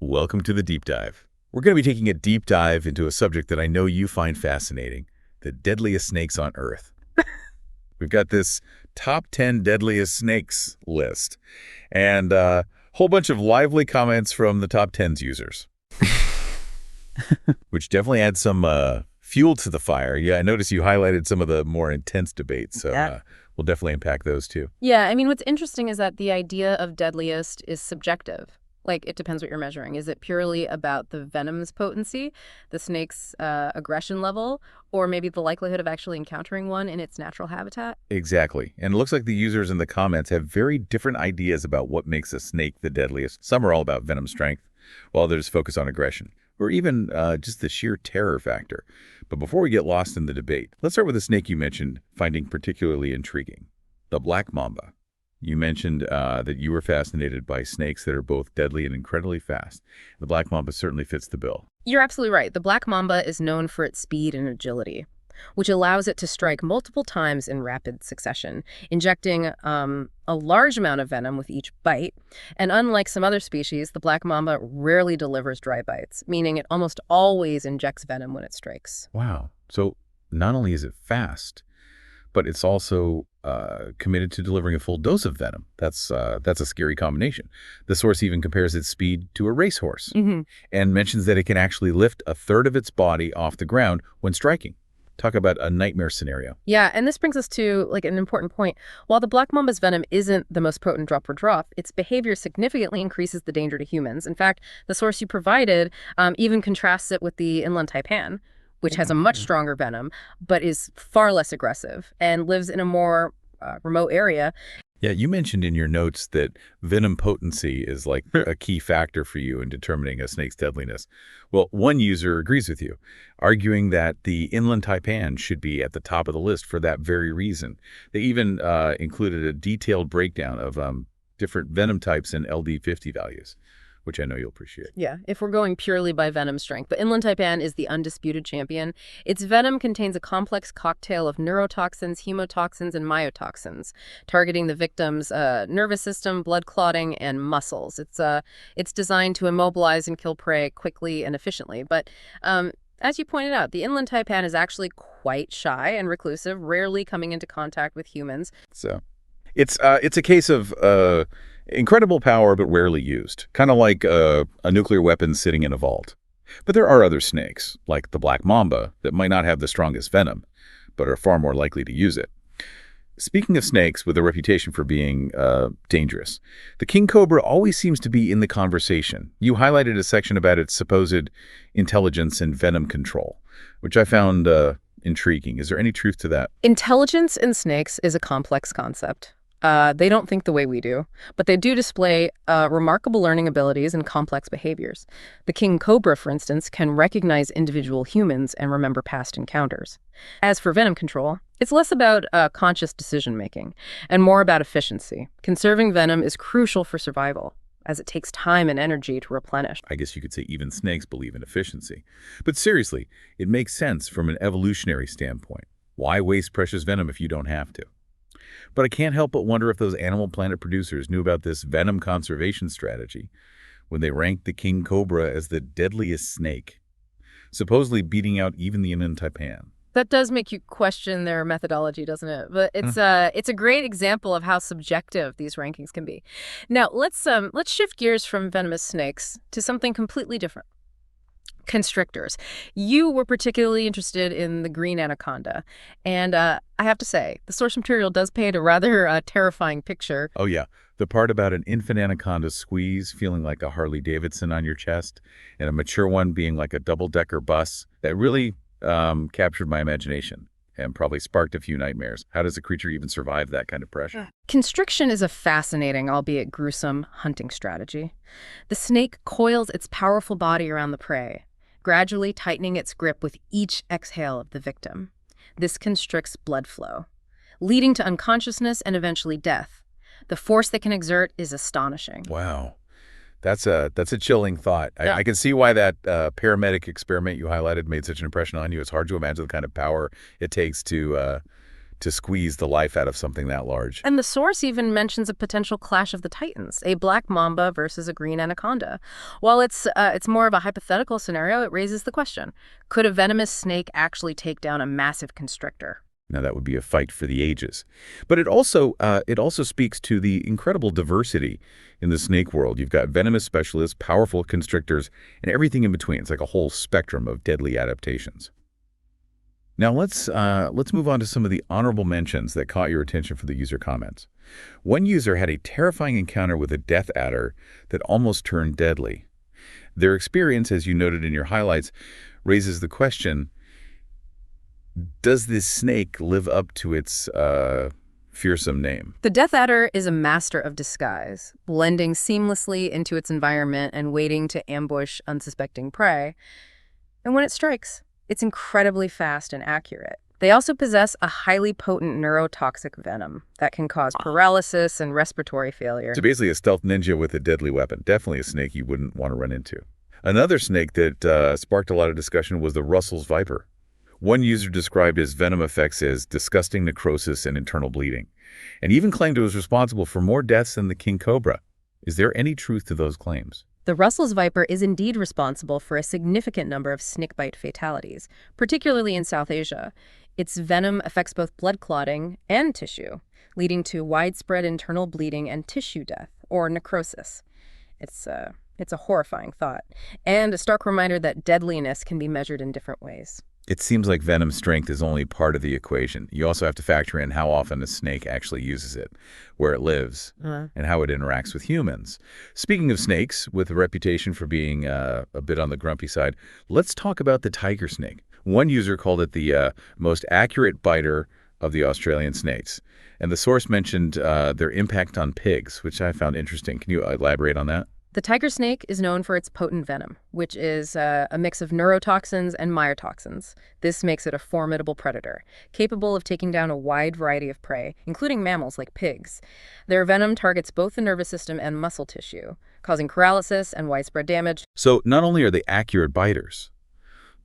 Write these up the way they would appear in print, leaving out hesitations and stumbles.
Welcome to the Deep Dive. We're going to be taking a deep dive into a subject that I know you find fascinating, the deadliest snakes on Earth. We've got this top 10 deadliest snakes list, and a whole bunch of lively comments from the top 10's users, which definitely adds some fuel to the fire. Yeah, I noticed you highlighted some of the more intense debates, so we'll definitely unpack those too. Yeah, I mean, what's interesting is that the idea of deadliest is subjective. Like, it depends what you're measuring. Is it purely about the venom's potency, the snake's aggression level, or maybe the likelihood of actually encountering one in its natural habitat? Exactly. And it looks like the users in the comments have very different ideas about what makes a snake the deadliest. Some are all about venom strength, while others focus on aggression, or even just the sheer terror factor. But before we get lost in the debate, let's start with the snake you mentioned finding particularly intriguing, the black mamba. You mentioned that you were fascinated by snakes that are both deadly and incredibly fast. The black mamba certainly fits the bill. You're absolutely right. The black mamba is known for its speed and agility, which allows it to strike multiple times in rapid succession, injecting a large amount of venom with each bite. And unlike some other species, the black mamba rarely delivers dry bites, meaning it almost always injects venom when it strikes. Wow. So not only is it fast, but it's also committed to delivering a full dose of venom. That's a scary combination. The source even compares its speed to a racehorse and mentions that it can actually lift a third of its body off the ground when striking. Talk about a nightmare scenario. Yeah, and this brings us to an important point. While the black mamba's venom isn't the most potent drop for drop, its behavior significantly increases the danger to humans. In fact, the source you provided even contrasts it with the inland taipan, which has a much stronger venom, but is far less aggressive and lives in a more remote area. Yeah, you mentioned in your notes that venom potency is like a key factor for you in determining a snake's deadliness. Well, one user agrees with you, arguing that the inland taipan should be at the top of the list for that very reason. They even included a detailed breakdown of different venom types and LD50 values, which I know you'll appreciate. Yeah, if we're going purely by venom strength. But inland taipan is the undisputed champion. Its venom contains a complex cocktail of neurotoxins, hemotoxins, and myotoxins, targeting the victim's nervous system, blood clotting, and muscles. It's designed to immobilize and kill prey quickly and efficiently. But as you pointed out, the inland taipan is actually quite shy and reclusive, rarely coming into contact with humans. So it's a case of incredible power, but rarely used, kind of like a nuclear weapon sitting in a vault. But there are other snakes, like the black mamba, that might not have the strongest venom, but are far more likely to use it. Speaking of snakes with a reputation for being dangerous, the king cobra always seems to be in the conversation. You highlighted a section about its supposed intelligence and venom control, which I found intriguing. Is there any truth to that? Intelligence in snakes is a complex concept. They don't think the way we do, but they do display remarkable learning abilities and complex behaviors. The king cobra, for instance, can recognize individual humans and remember past encounters. As for venom control, it's less about conscious decision-making and more about efficiency. Conserving venom is crucial for survival, as it takes time and energy to replenish. I guess you could say even snakes believe in efficiency. But seriously, it makes sense from an evolutionary standpoint. Why waste precious venom if you don't have to? But I can't help but wonder if those Animal Planet producers knew about this venom conservation strategy when they ranked the king cobra as the deadliest snake, supposedly beating out even the inland taipan. That does make you question their methodology, doesn't it? But it's a great example of how subjective these rankings can be. Now, let's shift gears from venomous snakes to something completely different. Constrictors. You were particularly interested in the green anaconda, and I have to say, the source material does paint a rather terrifying picture. Oh yeah, the part about an infant anaconda squeeze feeling like a Harley Davidson on your chest, and a mature one being like a double-decker bus, that really captured my imagination and probably sparked a few nightmares. How does a creature even survive that kind of pressure? Constriction is a fascinating, albeit gruesome, hunting strategy. The snake coils its powerful body around the prey, gradually tightening its grip with each exhale of the victim. This constricts blood flow, leading to unconsciousness and eventually death. The force they can exert is astonishing. Wow. That's a chilling thought. Yeah. I can see why that paramedic experiment you highlighted made such an impression on you. It's hard to imagine the kind of power it takes to to squeeze the life out of something that large. And the source even mentions a potential clash of the titans, a black mamba versus a green anaconda. While it's more of a hypothetical scenario, it raises the question, could a venomous snake actually take down a massive constrictor? Now, that would be a fight for the ages. But it also speaks to the incredible diversity in the snake world. You've got venomous specialists, powerful constrictors, and everything in between. It's like a whole spectrum of deadly adaptations. Now, let's move on to some of the honorable mentions that caught your attention for the user comments. One user had a terrifying encounter with a death adder that almost turned deadly. Their experience, as you noted in your highlights, raises the question, does this snake live up to its fearsome name? The death adder is a master of disguise, blending seamlessly into its environment and waiting to ambush unsuspecting prey. And when it strikes, it's incredibly fast and accurate. They also possess a highly potent neurotoxic venom that can cause paralysis and respiratory failure. So basically a stealth ninja with a deadly weapon. Definitely a snake you wouldn't want to run into. Another snake that sparked a lot of discussion was the Russell's viper. One user described his venom effects as disgusting necrosis and internal bleeding, and even claimed it was responsible for more deaths than the king cobra. Is there any truth to those claims? The Russell's viper is indeed responsible for a significant number of snakebite fatalities, particularly in South Asia. Its venom affects both blood clotting and tissue, leading to widespread internal bleeding and tissue death, or necrosis. It's a horrifying thought, and a stark reminder that deadliness can be measured in different ways. It seems like venom strength is only part of the equation. You also have to factor in how often a snake actually uses it, where it lives, and how it interacts with humans. Speaking of snakes, with a reputation for being a bit on the grumpy side, let's talk about the tiger snake. One user called it the most accurate biter of the Australian snakes. And the source mentioned their impact on pigs, which I found interesting. Can you elaborate on that? The tiger snake is known for its potent venom, which is a mix of neurotoxins and myotoxins. This makes it a formidable predator, capable of taking down a wide variety of prey, including mammals like pigs. Their venom targets both the nervous system and muscle tissue, causing paralysis and widespread damage. So not only are they accurate biters,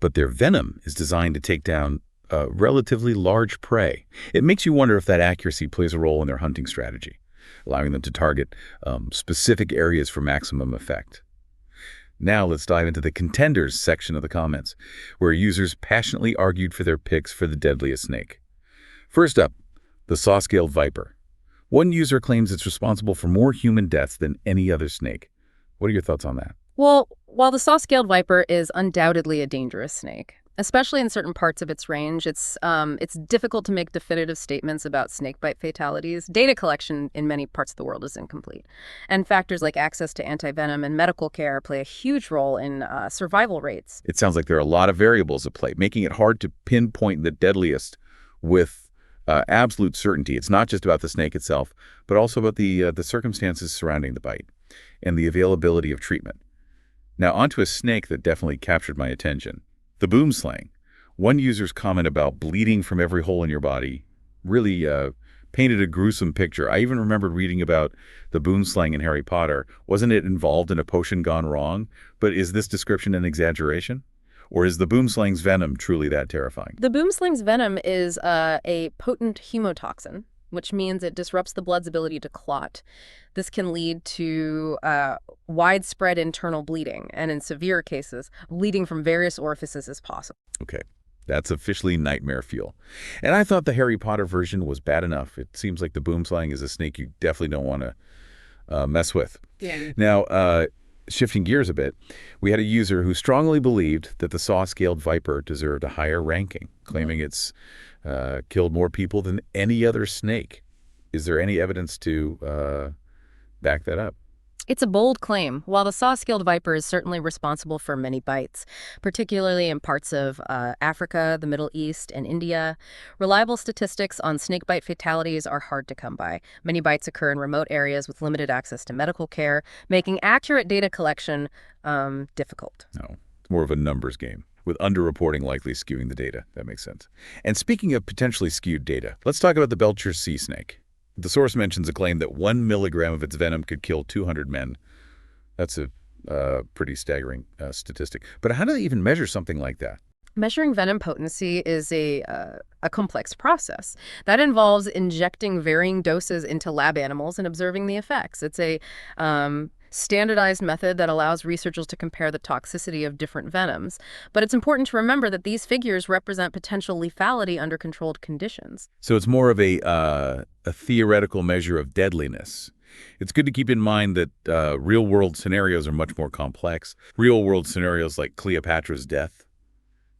but their venom is designed to take down relatively large prey. It makes you wonder if that accuracy plays a role in their hunting strategy, allowing them to target specific areas for maximum effect. Now let's dive into the contenders section of the comments, where users passionately argued for their picks for the deadliest snake. First up, the saw-scaled viper. One user claims it's responsible for more human deaths than any other snake. What are your thoughts on that? Well, while the saw-scaled viper is undoubtedly a dangerous snake, especially in certain parts of its range, it's difficult to make definitive statements about snakebite fatalities. Data collection in many parts of the world is incomplete. And factors like access to antivenom and medical care play a huge role in survival rates. It sounds like there are a lot of variables at play, making it hard to pinpoint the deadliest with absolute certainty. It's not just about the snake itself, but also about the circumstances surrounding the bite and the availability of treatment. Now, onto a snake that definitely captured my attention. The boomslang. One user's comment about bleeding from every hole in your body really painted a gruesome picture. I even remembered reading about the boomslang in Harry Potter. Wasn't it involved in a potion gone wrong? But is this description an exaggeration? Or is the boomslang's venom truly that terrifying? The boomslang's venom is a potent hemotoxin, which means it disrupts the blood's ability to clot. This can lead to widespread internal bleeding, and in severe cases, bleeding from various orifices is possible. Okay, that's officially nightmare fuel. And I thought the Harry Potter version was bad enough. It seems like the boomslang is a snake you definitely don't want to mess with. Yeah. Now, shifting gears a bit, we had a user who strongly believed that the saw-scaled viper deserved a higher ranking, claiming it's killed more people than any other snake. Is there any evidence to back that up? It's a bold claim. While the saw-scaled viper is certainly responsible for many bites, particularly in parts of Africa, the Middle East, and India, reliable statistics on snakebite fatalities are hard to come by. Many bites occur in remote areas with limited access to medical care, making accurate data collection difficult. No, it's more of a numbers game, with underreporting likely skewing the data. That makes sense. And speaking of potentially skewed data, let's talk about the Belcher's sea snake. The source mentions a claim that 1 milligram of its venom could kill 200 men. That's a pretty staggering statistic. But how do they even measure something like that? Measuring venom potency is a complex process that involves injecting varying doses into lab animals and observing the effects. It's a standardized method that allows researchers to compare the toxicity of different venoms. But it's important to remember that these figures represent potential lethality under controlled conditions. So it's more of a theoretical measure of deadliness. It's good to keep in mind that real-world scenarios are much more complex. Real-world scenarios like Cleopatra's death.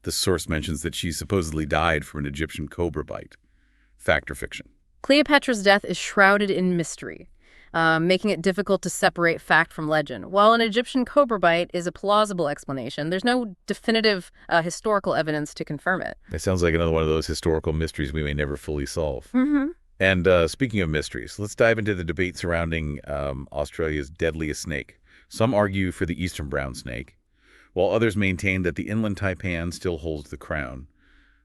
The source mentions that she supposedly died from an Egyptian cobra bite. Fact or fiction? Cleopatra's death is shrouded in mystery, making it difficult to separate fact from legend. While an Egyptian cobra bite is a plausible explanation, there's no definitive historical evidence to confirm it. It sounds like another one of those historical mysteries we may never fully solve. Mm-hmm. And speaking of mysteries, let's dive into the debate surrounding Australia's deadliest snake. Some argue for the eastern brown snake, while others maintain that the inland taipan still holds the crown.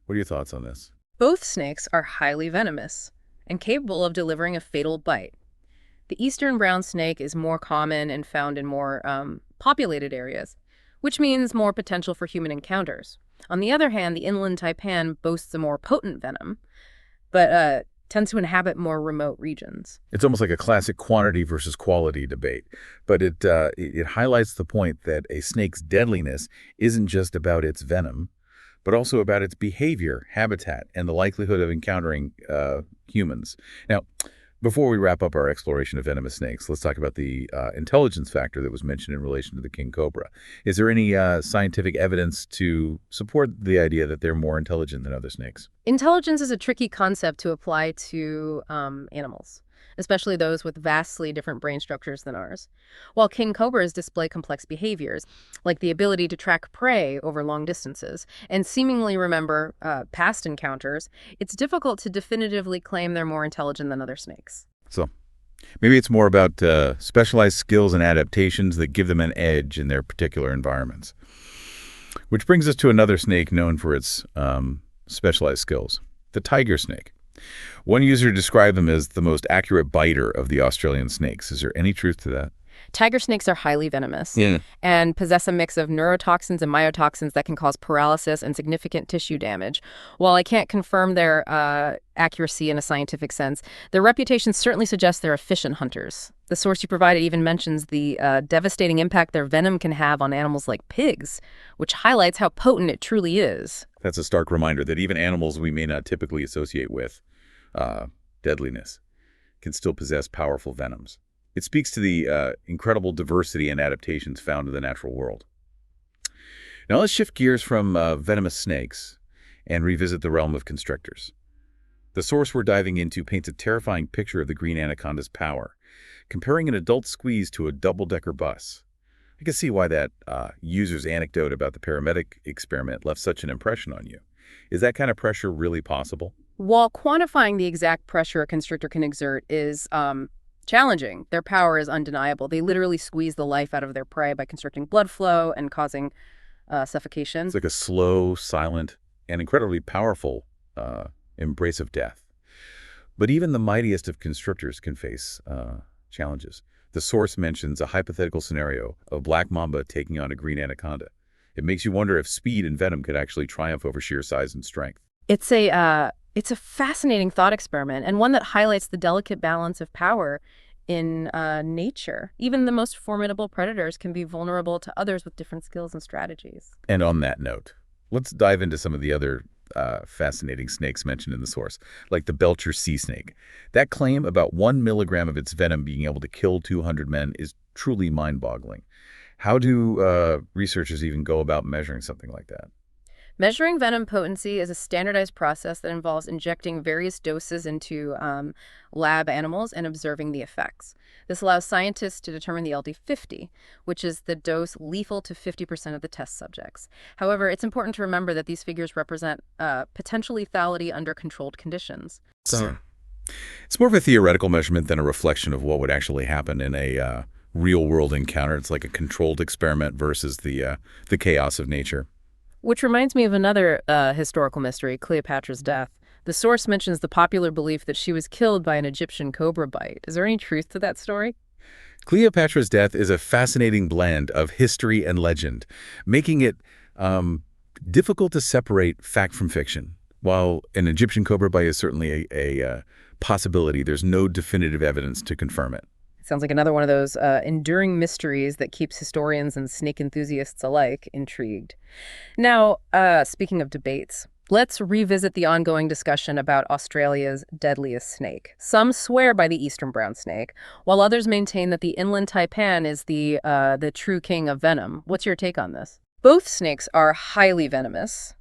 What are your thoughts on this? Both snakes are highly venomous and capable of delivering a fatal bite. The eastern brown snake is more common and found in more populated areas, which means more potential for human encounters. On the other hand, the inland taipan boasts a more potent venom, but tends to inhabit more remote regions. It's almost like a classic quantity versus quality debate, but it highlights the point that a snake's deadliness isn't just about its venom, but also about its behavior, habitat, and the likelihood of encountering humans. Now, before we wrap up our exploration of venomous snakes, let's talk about the intelligence factor that was mentioned in relation to the king cobra. Is there any scientific evidence to support the idea that they're more intelligent than other snakes? Intelligence is a tricky concept to apply to animals, especially those with vastly different brain structures than ours. While king cobras display complex behaviors, like the ability to track prey over long distances and seemingly remember past encounters, it's difficult to definitively claim they're more intelligent than other snakes. So maybe it's more about specialized skills and adaptations that give them an edge in their particular environments. Which brings us to another snake known for its specialized skills, the tiger snake. One user described them as the most accurate biter of the Australian snakes. Is there any truth to that? Tiger snakes are highly venomous and possess a mix of neurotoxins and myotoxins that can cause paralysis and significant tissue damage. While I can't confirm their accuracy in a scientific sense, their reputation certainly suggests they're efficient hunters. The source you provided even mentions the devastating impact their venom can have on animals like pigs, which highlights how potent it truly is. That's a stark reminder that even animals we may not typically associate with deadliness can still possess powerful venoms. It speaks to the incredible diversity and adaptations found in the natural world. Now let's shift gears from venomous snakes and revisit the realm of constrictors. The source we're diving into paints a terrifying picture of the green anaconda's power, comparing an adult squeeze to a double-decker bus. I can see why that user's anecdote about the paramedic experiment left such an impression on you. Is that kind of pressure really possible? While quantifying the exact pressure a constrictor can exert is challenging, their power is undeniable. They literally squeeze the life out of their prey by constricting blood flow and causing suffocation. It's like a slow, silent, and incredibly powerful embrace of death. But even the mightiest of constrictors can face challenges. The source mentions a hypothetical scenario of black mamba taking on a green anaconda. It makes you wonder if speed and venom could actually triumph over sheer size and strength. It's a fascinating thought experiment, and one that highlights the delicate balance of power in nature. Even the most formidable predators can be vulnerable to others with different skills and strategies. And on that note, let's dive into some of the other fascinating snakes mentioned in the source, like the Belcher sea snake. That claim about 1 milligram of its venom being able to kill 200 men is truly mind-boggling. How do researchers even go about measuring something like that? Measuring venom potency is a standardized process that involves injecting various doses into lab animals and observing the effects. This allows scientists to determine the LD50, which is the dose lethal to 50% of the test subjects. However, it's important to remember that these figures represent potential lethality under controlled conditions. So it's more of a theoretical measurement than a reflection of what would actually happen in a real-world encounter. It's like a controlled experiment versus the chaos of nature. Which reminds me of another historical mystery, Cleopatra's death. The source mentions the popular belief that she was killed by an Egyptian cobra bite. Is there any truth to that story? Cleopatra's death is a fascinating blend of history and legend, making it Difficult to separate fact from fiction. While an Egyptian cobra bite is certainly a possibility, there's no definitive evidence to confirm it. Sounds like another one of those enduring mysteries that keeps historians and snake enthusiasts alike intrigued. Now, speaking of debates, let's revisit the ongoing discussion about Australia's deadliest snake. Some swear by the eastern brown snake, while others maintain that the inland taipan is the true king of venom. What's your take on this? Both snakes are highly venomous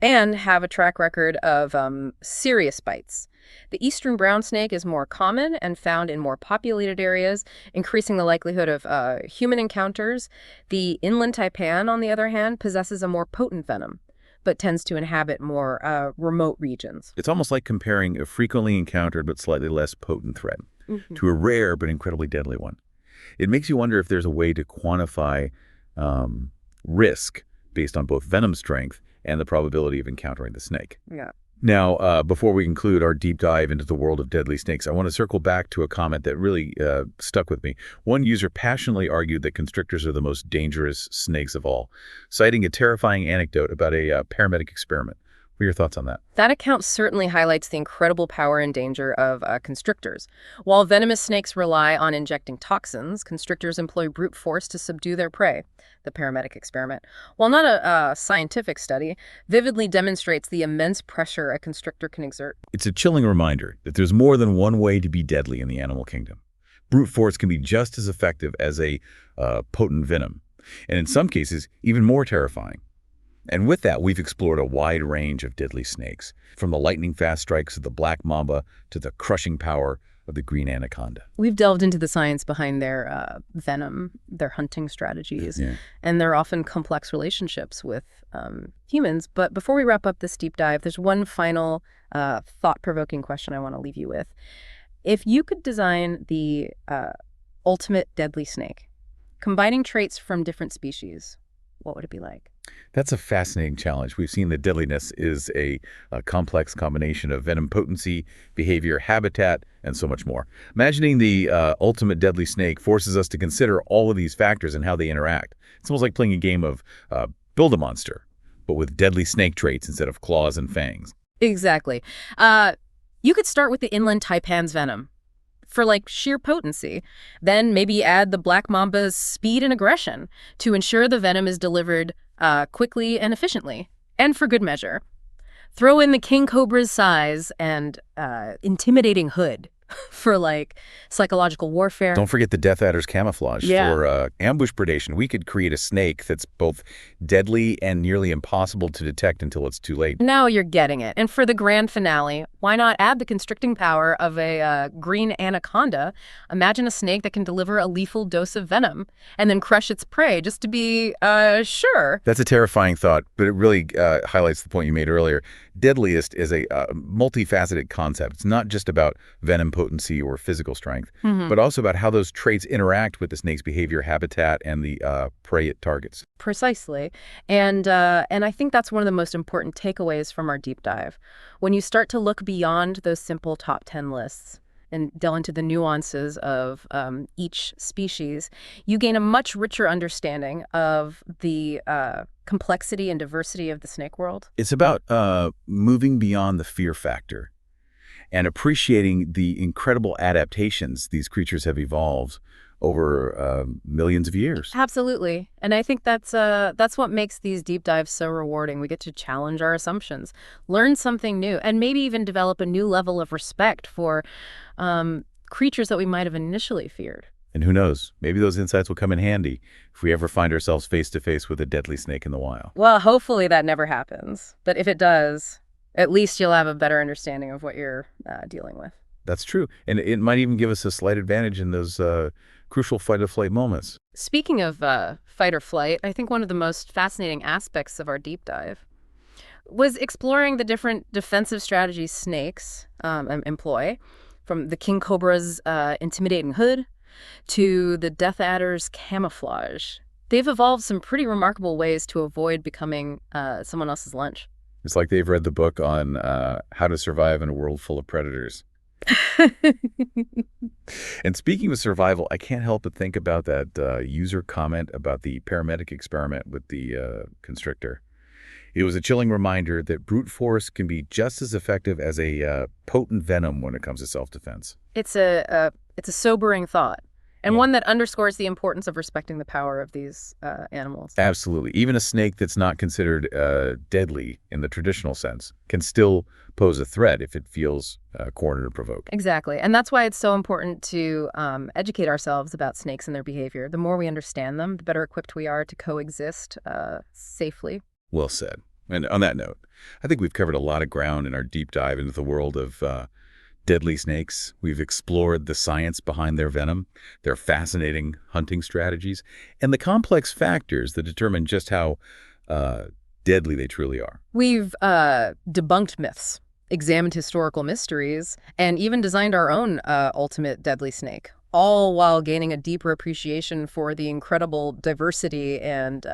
and have a track record of serious bites. The eastern brown snake is more common and found in more populated areas, increasing the likelihood of human encounters. The inland taipan, on the other hand, possesses a more potent venom, but tends to inhabit more remote regions. It's almost like comparing a frequently encountered but slightly less potent threat to a rare but incredibly deadly one. It makes you wonder if there's a way to quantify risk based on both venom strength and the probability of encountering the snake. Yeah. Now, before we conclude our deep dive into the world of deadly snakes, I want to circle back to a comment that really stuck with me. One user passionately argued that constrictors are the most dangerous snakes of all, citing a terrifying anecdote about a paramedic experiment. What are your thoughts on that? That account certainly highlights the incredible power and danger of constrictors. While venomous snakes rely on injecting toxins, constrictors employ brute force to subdue their prey. The paramedic experiment, while not a scientific study, vividly demonstrates the immense pressure a constrictor can exert. It's a chilling reminder that there's more than one way to be deadly in the animal kingdom. Brute force can be just as effective as a potent venom, and in some cases, even more terrifying. And with that, we've explored a wide range of deadly snakes, from the lightning-fast strikes of the black mamba to the crushing power of the green anaconda. We've delved into the science behind their venom, their hunting strategies, and their often complex relationships with humans. But before we wrap up this deep dive, there's one final thought-provoking question I want to leave you with. If you could design the ultimate deadly snake, combining traits from different species, what would it be like? That's a fascinating challenge. We've seen that deadliness is a complex combination of venom potency, behavior, habitat, and so much more. Imagining the ultimate deadly snake forces us to consider all of these factors and how they interact. It's almost like playing a game of Build a Monster, but with deadly snake traits instead of claws and fangs. Exactly. You could start with the inland taipan's venom for sheer potency. Then maybe add the black mamba's speed and aggression to ensure the venom is delivered quickly and efficiently, and for good measure. Throw in the king cobra's size and intimidating hood for psychological warfare. Don't forget the Death Adder's camouflage for ambush predation. We could create a snake that's both deadly and nearly impossible to detect until it's too late. Now you're getting it. And for the grand finale, why not add the constricting power of a green anaconda? Imagine a snake that can deliver a lethal dose of venom and then crush its prey just to be sure. That's a terrifying thought, but it really highlights the point you made earlier. Deadliest is a multifaceted concept. It's not just about venom potency or physical strength, but also about how those traits interact with the snake's behavior, habitat, and the prey it targets. Precisely. And I think that's one of the most important takeaways from our deep dive. When you start to look beyond those simple top 10 lists and delve into the nuances of each species, you gain a much richer understanding of the complexity and diversity of the snake world. It's about moving beyond the fear factor and appreciating the incredible adaptations these creatures have evolved over millions of years. Absolutely. And I think that's what makes these deep dives so rewarding. We get to challenge our assumptions, learn something new, and maybe even develop a new level of respect for creatures that we might have initially feared. And who knows, maybe those insights will come in handy if we ever find ourselves face to face with a deadly snake in the wild. Well, hopefully that never happens. But if it does, at least you'll have a better understanding of what you're dealing with. That's true. And it might even give us a slight advantage in those crucial fight-or-flight moments. Speaking of fight or flight, I think one of the most fascinating aspects of our deep dive was exploring the different defensive strategies snakes employ, from the king cobra's intimidating hood to the death adder's camouflage. They've evolved some pretty remarkable ways to avoid becoming someone else's lunch. It's like they've read the book on how to survive in a world full of predators. And speaking of survival, I can't help but think about that user comment about the paramedic experiment with the constrictor. It was a chilling reminder that brute force can be just as effective as a potent venom when it comes to self-defense. It's a sobering thought, and Yeah. one that underscores the importance of respecting the power of these animals. Absolutely. Even a snake that's not considered deadly in the traditional sense can still pose a threat if it feels cornered or provoked. Exactly. And that's why it's so important to educate ourselves about snakes and their behavior. The more we understand them, the better equipped we are to coexist safely. Well said. And on that note, I think we've covered a lot of ground in our deep dive into the world of deadly snakes. We've explored the science behind their venom, their fascinating hunting strategies, and the complex factors that determine just how deadly they truly are. We've debunked myths, examined historical mysteries, and even designed our own ultimate deadly snake, all while gaining a deeper appreciation for the incredible diversity and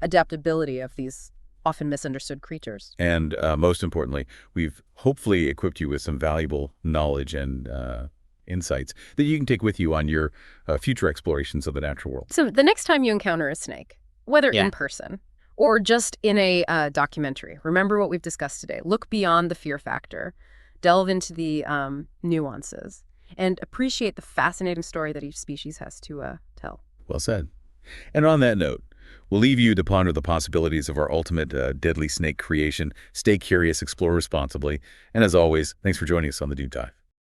adaptability of these often misunderstood creatures. And most importantly, we've hopefully equipped you with some valuable knowledge and insights that you can take with you on your future explorations of the natural world. So the next time you encounter a snake, whether Yeah. in person or just in a documentary, remember what we've discussed today. Look beyond the fear factor, delve into the nuances, and appreciate the fascinating story that each species has to tell. Well said. And on that note, we'll leave you to ponder the possibilities of our ultimate deadly snake creation. Stay curious, explore responsibly, and as always, thanks for joining us on The Deep Dive.